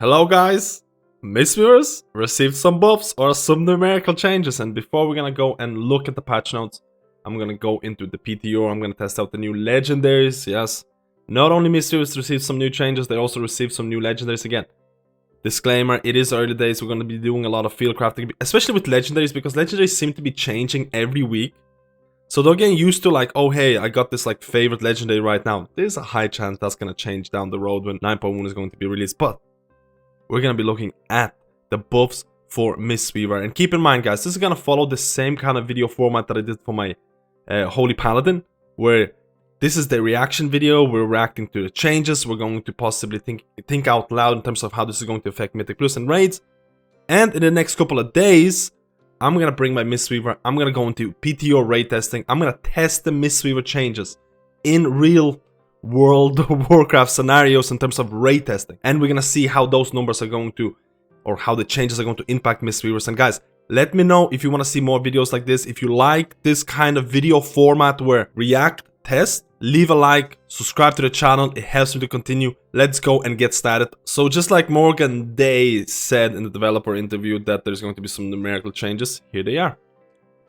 Hello guys, Mistweavers received some buffs or some numerical changes, and before we're gonna go and look at the patch notes, I'm gonna go into the PTO. I'm gonna test out the new legendaries. Yes, not only Mistweavers received some new changes, they also received some new legendaries again. Disclaimer, it is early days, we're gonna be doing a lot of field crafting, especially with legendaries, because legendaries seem to be changing every week. So they're getting used to like, oh hey, I got this like favorite legendary right now. There's a high chance that's gonna change down the road when 9.1 is going to be released, but we're going to be looking at the buffs for Mistweaver. And keep in mind, guys, this is going to follow the same kind of video format that I did for my Holy Paladin, where this is the reaction video. We're reacting to the changes. We're going to possibly think out loud in terms of how this is going to affect Mythic Plus and raids. And in the next couple of days, I'm going to bring my Mistweaver. I'm going to go into PTO raid testing. I'm going to test the Mistweaver changes in real World of Warcraft scenarios in terms of raid testing, and we're gonna see how those numbers are going to, or how the changes are going to impact Mistweavers. And guys, let me know if you want to see more videos like this. If you like this kind of video format where react, test, leave a like, subscribe to the channel, it helps me to continue. Let's go and get started. So just like Morgan Day said in the developer interview that there's going to be some numerical changes, here they are.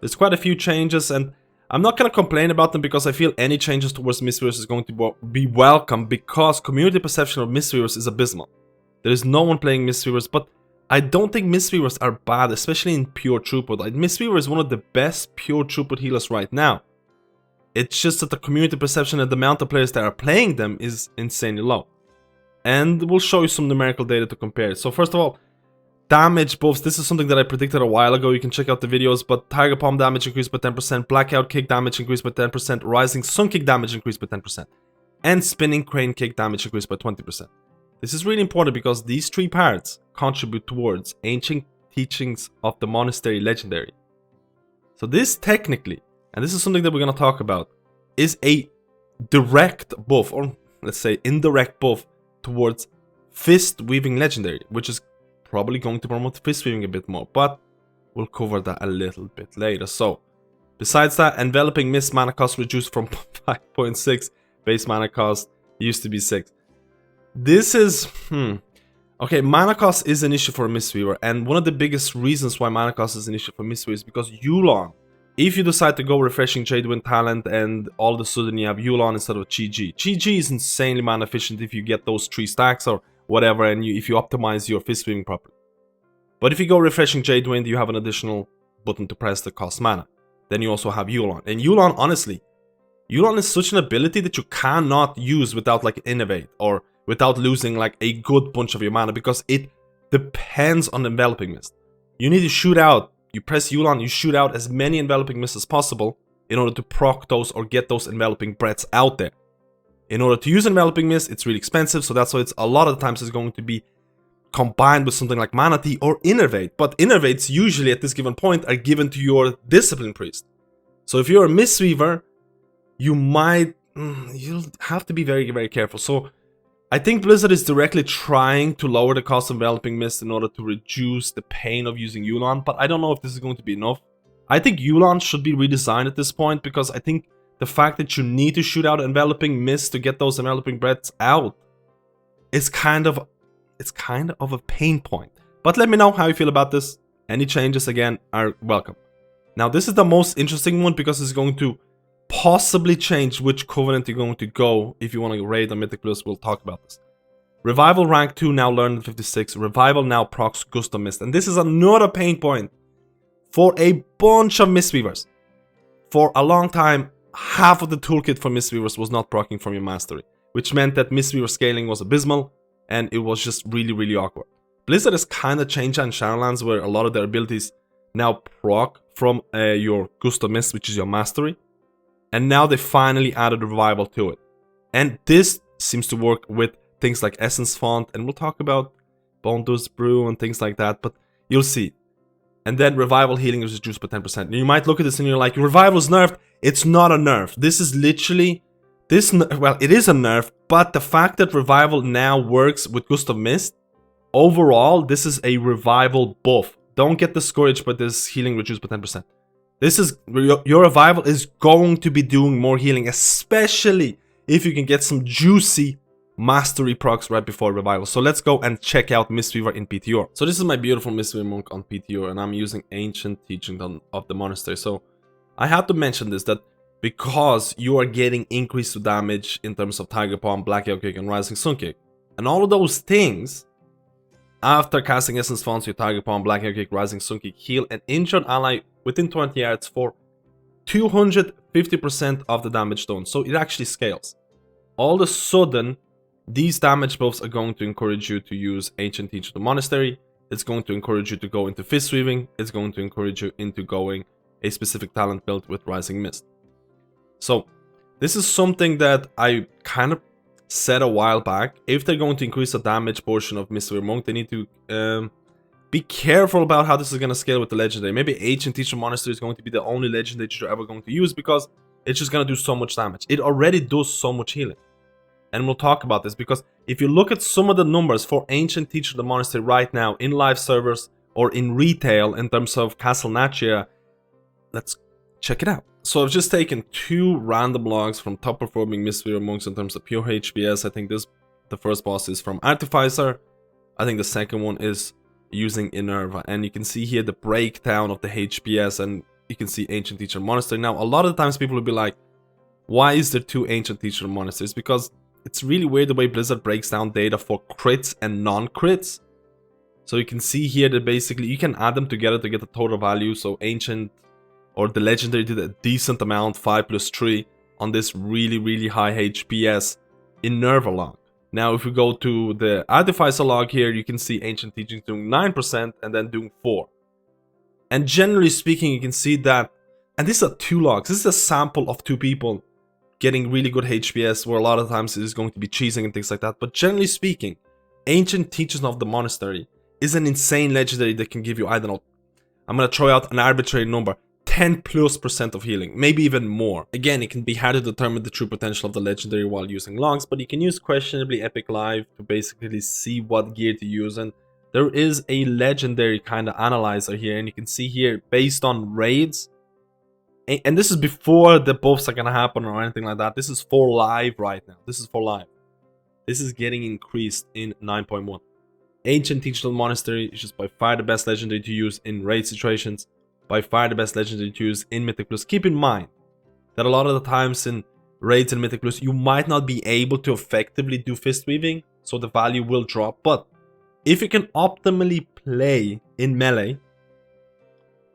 There's quite a few changes, and I'm not going to complain about them because I feel any changes towards Mistweavers is going to be welcome, because community perception of Mistweavers is abysmal. There is no one playing Mistweavers, but I don't think Mistweavers are bad, especially in pure throughput. Like, Mistweaver is one of the best pure throughput healers right now. It's just that the community perception and the amount of players that are playing them is insanely low. And we'll show you some numerical data to compare. So first of all, damage buffs. This is something that I predicted a while ago. You can check out the videos, but Tiger Palm damage increased by 10%, Blackout Kick damage increased by 10%, Rising Sun Kick damage increased by 10%, and Spinning Crane Kick damage increased by 20%. This is really important because these three parts contribute towards ancient teachings of the Monastery Legendary. So this technically, and this is something that we're going to talk about, is a direct buff, or let's say indirect buff, towards Fistweaving Legendary, which is probably going to promote fistweaving a bit more, but we'll cover that a little bit later. So, besides that, Enveloping Mist mana cost reduced from 5.6 base mana cost, used to be 6. This is, okay, mana cost is an issue for Mistweaver, and one of the biggest reasons why mana cost is an issue for Mistweaver is because Yulon, if you decide to go Refreshing Jadewind talent and all of a sudden you have Yulon instead of GG. GG is insanely mana efficient if you get those 3 stacks or whatever, and if you optimize your fistweaving properly. But if you go Refreshing Jadewind, you have an additional button to press that costs mana. Then you also have Yulon. And Yulon, honestly, Yulon is such an ability that you cannot use without like Innovate, or without losing like a good bunch of your mana, because it depends on Enveloping Mist. You need to shoot out, you press Yulon, you shoot out as many Enveloping Mists as possible in order to proc those or get those Enveloping Breaths out there. In order to use Enveloping Mist, it's really expensive, so that's why it's a lot of the times it's going to be combined with something like Mana Tea or Innervate. But Innervates usually at this given point are given to your Discipline Priest. So if you're a Mistweaver, you might, you'll have to be very, very careful. So I think Blizzard is directly trying to lower the cost of Enveloping Mist in order to reduce the pain of using Yulon, but I don't know if this is going to be enough. I think Yulon should be redesigned at this point, because I think the fact that you need to shoot out Enveloping Mist to get those Enveloping Breaths out is kind of a pain point. But let me know how you feel about this. Any changes, again, are welcome. Now, this is the most interesting one because it's going to possibly change which Covenant you're going to go if you want to raid on Mythic Plus. We'll talk about this. Revival rank 2 now learned at 56. Revival now procs Gust of Mist. And this is another pain point for a bunch of Mistweavers. For a long time, half of the toolkit for Mistweavers was not proccing from your mastery, which meant that Mistweaver scaling was abysmal, and it was just really, really awkward. Blizzard has kind of changed that in Shadowlands, where a lot of their abilities now proc from your Gust of Mist, which is your mastery, and now they finally added Revival to it. And this seems to work with things like Essence Font, and we'll talk about Bone Dust Brew and things like that, but you'll see. And then Revival healing is reduced by 10%. And you might look at this and you're like, Revival's nerfed. It's not a nerf. This is literally, well, it is a nerf, but the fact that Revival now works with Gust of Mist, overall, this is a Revival buff. Don't get discouraged by this healing reduced by 10%. This is, your Revival is going to be doing more healing, especially if you can get some juicy mastery procs right before revival. So let's go and check out Mistweaver in PTR. So this is my beautiful Mistweaver Monk on PTR, and I'm using Ancient Teaching of the Monastery. So I have to mention this, that because you are getting increased damage in terms of Tiger Palm, Black Arrow Kick, and Rising Sun Kick, and all of those things, after casting Essence Fonts, your Tiger Palm, Black Arrow Kick, Rising Sun Kick, heal an injured ally within 20 yards for 250% of the damage done. So it actually scales. All of a sudden, these damage buffs are going to encourage you to use Ancient Teacher of the Monastery. It's going to encourage you to go into fistweaving. It's going to encourage you into going a specific talent build with Rising Mist. So this is something that I kind of said a while back. If they're going to increase the damage portion of Mistweaver Monk, they need to be careful about how this is going to scale with the legendary. Maybe Ancient Teacher Monastery is going to be the only legendary that you're ever going to use, because it's just going to do so much damage. It already does so much healing. And we'll talk about this, because if you look at some of the numbers for Ancient Teacher of the Monastery right now in live servers or in retail in terms of Castle Nachia, let's check it out. So I've just taken 2 random logs from top performing Mistweaver Monks in terms of pure HPS. I think the first boss is from Artificer. I think the second one is using Inerva. And you can see here the breakdown of the HPS, and you can see Ancient Teacher Monastery. Now, a lot of the times people will be like, why is there 2 Ancient Teacher Monasteries? Because it's really weird the way Blizzard breaks down data for crits and non-crits. So you can see here that basically you can add them together to get the total value. So Ancient or the Legendary did a decent amount, 5 plus 3, on this really high HPS Inerva log. Now if we go to the Artificer log here, you can see Ancient Teaching doing 9% and then doing 4. And generally speaking, you can see that, and these are 2 logs, this is a sample of 2 people getting really good HPS, where a lot of times it is going to be cheesing and things like that. But generally speaking, Ancient Teachers of the Monastery is an insane legendary that can give you, I don't know, I'm gonna throw out an arbitrary number, 10+% of healing, maybe even more. Again, it can be hard to determine the true potential of the legendary while using logs, but you can use Questionably Epic Live to basically see what gear to use. And there is a legendary kind of analyzer here, and you can see here based on raids, and this is before the buffs are gonna happen or anything like that. This is for live right now. This is for live. This is getting increased in 9.1. Ancient Teacher of the Monastery is just by far the best legendary to use in raid situations. By far the best legendary to use in Mythic Plus. Keep in mind that a lot of the times in raids and Mythic Plus, you might not be able to effectively do fistweaving, so the value will drop. But if you can optimally play in melee,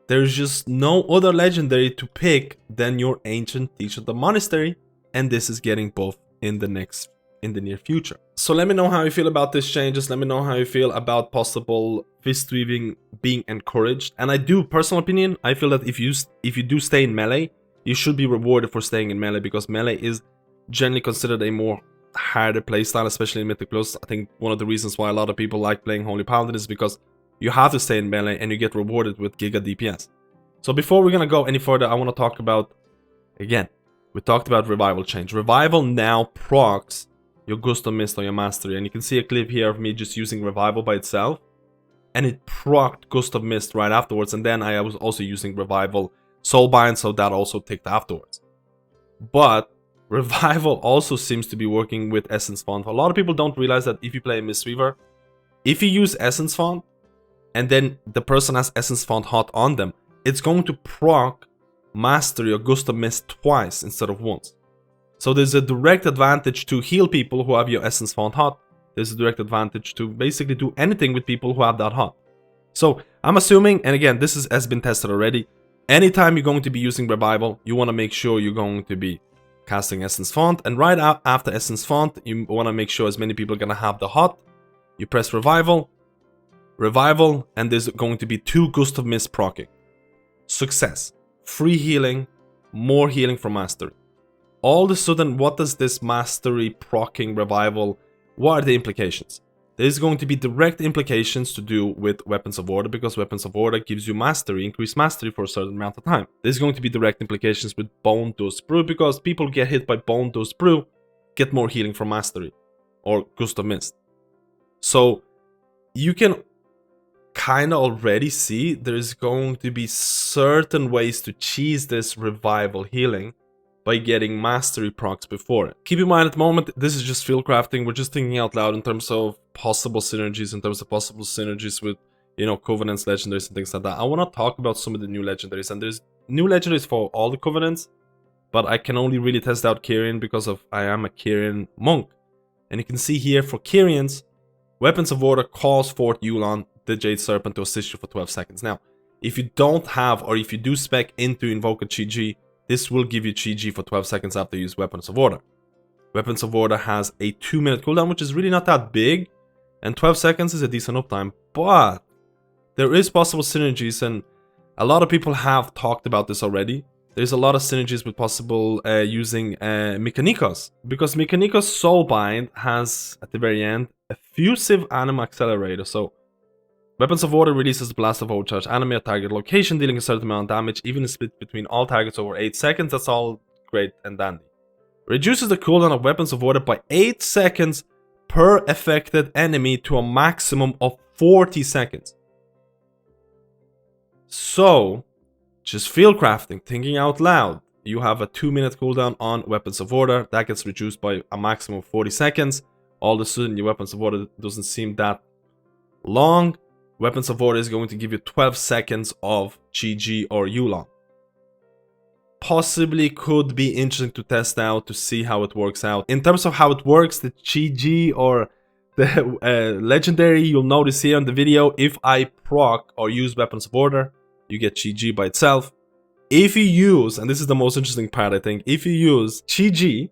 there's just no other legendary to pick than your Ancient Teacher of the Monastery, and this is getting buffed in the near future. So let me know how you feel about these changes. Let me know how you feel about possible fistweaving being encouraged. And I do, personal opinion, I feel that if you do stay in melee, you should be rewarded for staying in melee, because melee is generally considered a more harder playstyle, especially in Mythic Plus. I think one of the reasons why a lot of people like playing Holy Paladin is because you have to stay in melee and you get rewarded with Giga DPS. So before we're gonna go any further, I want to talk about, again, we talked about Revival change. Revival now procs your Gust of Mist or your Mastery, and you can see a clip here of me just using Revival by itself, and it procced Gust of Mist right afterwards, and then I was also using Revival Soulbind, so that also ticked afterwards. But Revival also seems to be working with Essence Font. A lot of people don't realize that if you play Mistweaver, if you use Essence Font, and then the person has Essence Font hot on them, it's going to proc Mastery or Gust of Mist twice instead of once. So there's a direct advantage to heal people who have your Essence Font hot. There's a direct advantage to basically do anything with people who have that hot. So I'm assuming, and again, this has been tested already, anytime you're going to be using Revival, you want to make sure you're going to be casting Essence Font, and right after Essence Font, you want to make sure as many people are going to have the hot. You press Revival, and there's going to be 2 Gust of Mist proccing. Success. Free healing, more healing from Mastery. All of a sudden, what does this Mastery proccing Revival, what are the implications? There's going to be direct implications to do with Weapons of Order, because Weapons of Order gives you Mastery, increased Mastery for a certain amount of time. There's going to be direct implications with Bone Dust Brew, because people get hit by Bone Dust Brew, get more healing from Mastery, or Gust of Mist. So, you can kind of already see there's going to be certain ways to cheese this Revival healing by getting mastery procs before it. Keep in mind at the moment, this is just field crafting. We're just thinking out loud in terms of possible synergies, with, you know, Covenants, Legendaries, and things like that. I want to talk about some of the new Legendaries, and there's new Legendaries for all the Covenants, but I can only really test out Kyrian because I am a Kyrian Monk. And you can see here for Kyrians, Weapons of Order calls forth Yulon, the Jade Serpent, to assist you for 12 seconds. Now, if you don't have, or if you do spec into Invoke a Chi-G, this will give you Chi-G for 12 seconds after you use Weapons of Order. Weapons of Order has a 2-minute cooldown, which is really not that big, and 12 seconds is a decent uptime, but there is possible synergies, and a lot of people have talked about this already. There's a lot of synergies with possible using Mechanicos, because Mechanicos Soulbind has, at the very end, Effusive Anima Accelerator. So, Weapons of Order releases Blast of Overcharge Anime at target location, dealing a certain amount of damage, even split between all targets over 8 seconds. That's all great and dandy. Reduces the cooldown of Weapons of Order by 8 seconds per affected enemy to a maximum of 40 seconds. So, just field crafting, thinking out loud. You have a 2-minute cooldown on Weapons of Order. That gets reduced by a maximum of 40 seconds. All of a sudden, your Weapons of Order doesn't seem that long. Weapons of Order is going to give you 12 seconds of Chi-G or Yulon. Possibly could be interesting to test out to see how it works out. In terms of how it works, the Chi-G or the Legendary, you'll notice here in the video, if I proc or use Weapons of Order, you get Chi-G by itself. If you use, and this is the most interesting part I think, if you use Chi-G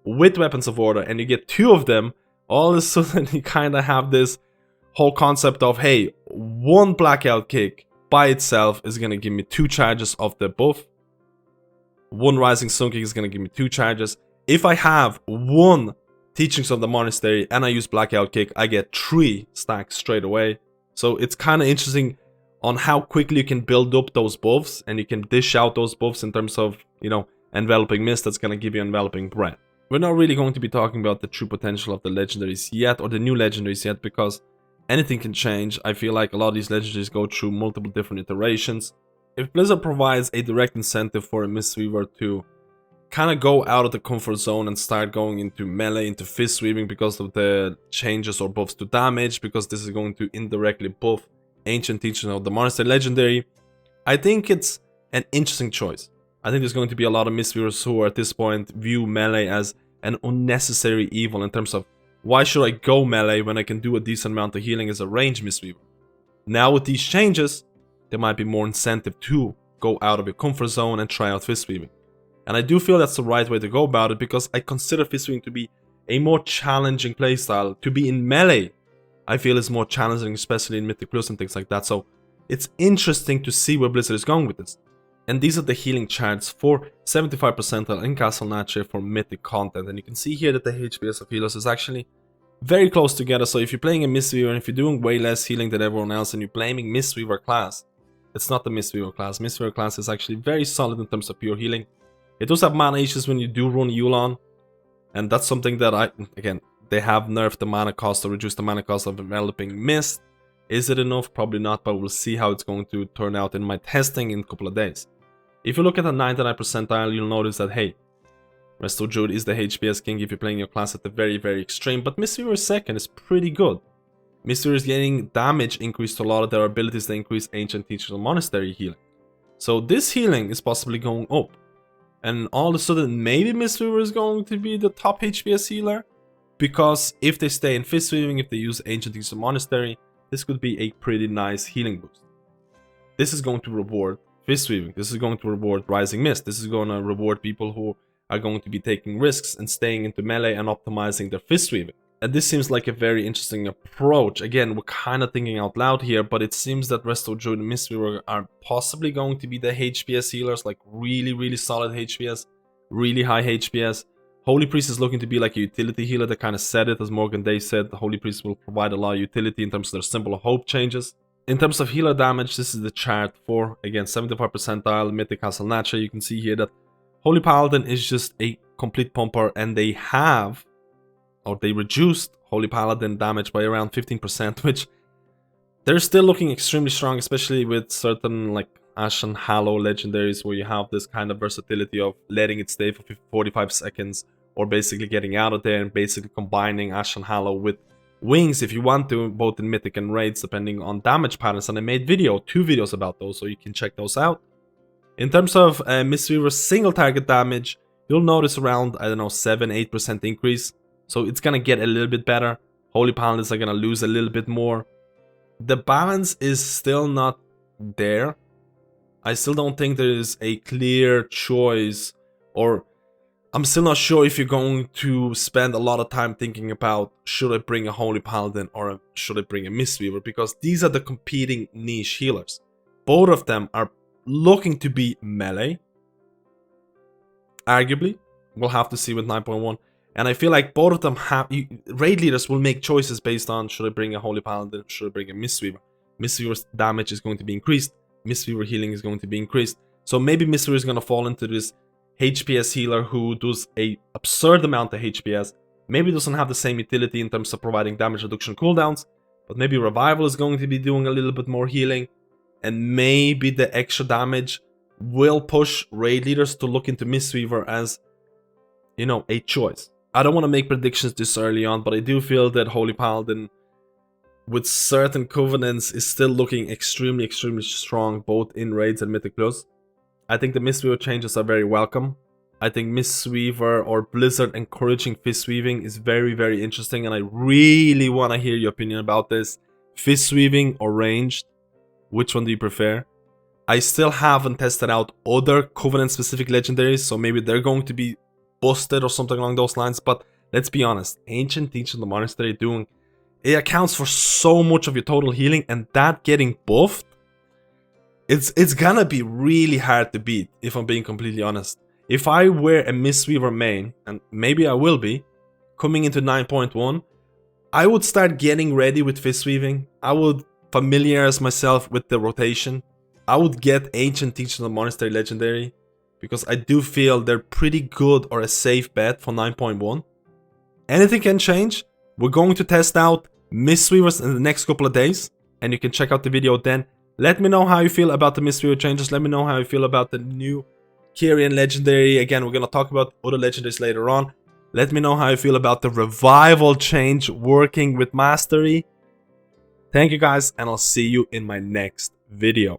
with Weapons of Order and you get 2 of them, all of a sudden you kind of have this whole concept of, hey, 1 blackout kick by itself is going to give me 2 charges of the buff. 1 rising sun kick is going to give me 2 charges. If I have 1 Teachings of the Monastery and I use blackout kick, I get 3 stacks straight away. So it's kind of interesting on how quickly you can build up those buffs, and you can dish out those buffs in terms of, you know, Enveloping Mist that's going to give you Enveloping Breath. We're not really going to be talking about the true potential of the Legendaries yet, or the new Legendaries yet, because anything can change. I feel like a lot of these Legendaries go through multiple different iterations. If Blizzard provides a direct incentive for a Mistweaver to kind of go out of the comfort zone and start going into melee, into fistweaving because of the changes or buffs to damage, because this is going to indirectly buff Ancient Teaching of the Monastery Legendary, I think it's an interesting choice. I think there's going to be a lot of Mistweavers who at this point view melee as an unnecessary evil in terms of, why should I go melee when I can do a decent amount of healing as a ranged Mistweaver? Now with these changes, there might be more incentive to go out of your comfort zone and try out fistweaving. And I do feel that's the right way to go about it, because I consider fistweaving to be a more challenging playstyle. To be in melee, I feel is more challenging, especially in Mythic Plus and things like that. So it's interesting to see where Blizzard is going with this. And these are the healing charts for 75 percentile in Castle Nature for Mythic content. And you can see here that the HPS of healers is actually very close together. So if you're playing a Mistweaver and if you're doing way less healing than everyone else and you're playing Mistweaver class, it's not the Mistweaver class. Mistweaver class is actually very solid in terms of pure healing. It does have mana issues when you do run Yulon. And that's something that again, they have nerfed the mana cost or reduced the mana cost of Enveloping Mist. Is it enough? Probably not, but we'll see how it's going to turn out in my testing in a couple of days. If you look at the 99 percentile, you'll notice that, hey, Resto Druid is the HPS king if you're playing your class at the very, very extreme, but Mistweaver second is pretty good. Mistweaver is getting damage increased to a lot of their abilities that increase Ancient Teachers of Monastery healing. So this healing is possibly going up. And all of a sudden, maybe Mistweaver is going to be the top HPS healer. Because if they stay in fistweaving, if they use Ancient Teachers of Monastery, this could be a pretty nice healing boost. This is going to reward fistweaving. This is going to reward Rising Mist. This is going to reward people who are going to be taking risks and staying into melee and optimizing their fistweaving. And this seems like a very interesting approach. Again, we're kind of thinking out loud here, but it seems that Resto Druid and Mistweaver are possibly going to be the HPS healers, like really, really solid HPS, really high HPS. Holy Priest is looking to be like a utility healer. They kind of said it, as Morgan Day said, the Holy Priest will provide a lot of utility in terms of their Symbol of Hope changes. In terms of healer damage, this is the chart for, again, 75 percentile, Mythic Castle Nature. You can see here that Holy Paladin is just a complete pumper, and they have, or they reduced Holy Paladin damage by around 15%, which they're still looking extremely strong, especially with certain, like, Ashen Hallow legendaries where you have this kind of versatility of letting it stay for 45 seconds or basically getting out of there and basically combining Ashen Hallow with wings if you want to, both in mythic and raids depending on damage patterns. And I made two videos about those, so you can check those out. In terms of Mistweaver single target damage, you'll notice around, I don't know, 7-8% increase. So it's gonna get a little bit better. Holy Paladins are gonna lose a little bit more. The balance is still not there. I still don't think there is a clear choice, or I'm still not sure if you're going to spend a lot of time thinking about should I bring a Holy Paladin or should I bring a Mistweaver, because these are the competing niche healers. Both of them are looking to be melee. Arguably, we'll have to see with 9.1. And I feel like both of them have... raid leaders will make choices based on should I bring a Holy Paladin, should I bring a Mistweaver. Mistweaver's damage is going to be increased. Mistweaver healing is going to be increased. So maybe Mistweaver is going to fall into this HPS healer who does a absurd amount of HPS. Maybe doesn't have the same utility in terms of providing damage reduction cooldowns. But maybe Revival is going to be doing a little bit more healing. And maybe the extra damage will push raid leaders to look into Mistweaver as, you know, a choice. I don't want to make predictions this early on, but I do feel that Holy Paladin with certain covenants is still looking extremely strong both in raids and mythic plus. I think the Mistweaver changes are very welcome. I think Mistweaver or Blizzard encouraging fistweaving is very interesting, and I really want to hear your opinion about this. Fistweaving or ranged? Which one do you prefer? I still haven't tested out other covenant specific legendaries, so maybe they're going to be busted or something along those lines, but let's be honest, Ancient Teaching the Monastery doing, it accounts for so much of your total healing, and that getting buffed, it's gonna be really hard to beat, if I'm being completely honest. If I were a Mistweaver main, and maybe I will be, coming into 9.1, I would start getting ready with fistweaving. I would familiarize myself with the rotation. I would get Ancient Teaching the Monastery legendary, because I do feel they're pretty good or a safe bet for 9.1. Anything can change. We're going to test out Mistweavers in the next couple of days, and you can check out the video then. Let me know how you feel about the Mistweaver changes. Let me know how you feel about the new Kyrian Legendary. Again, we're going to talk about other legendaries later on. Let me know how you feel about the revival change working with mastery. Thank you guys, and I'll see you in my next video.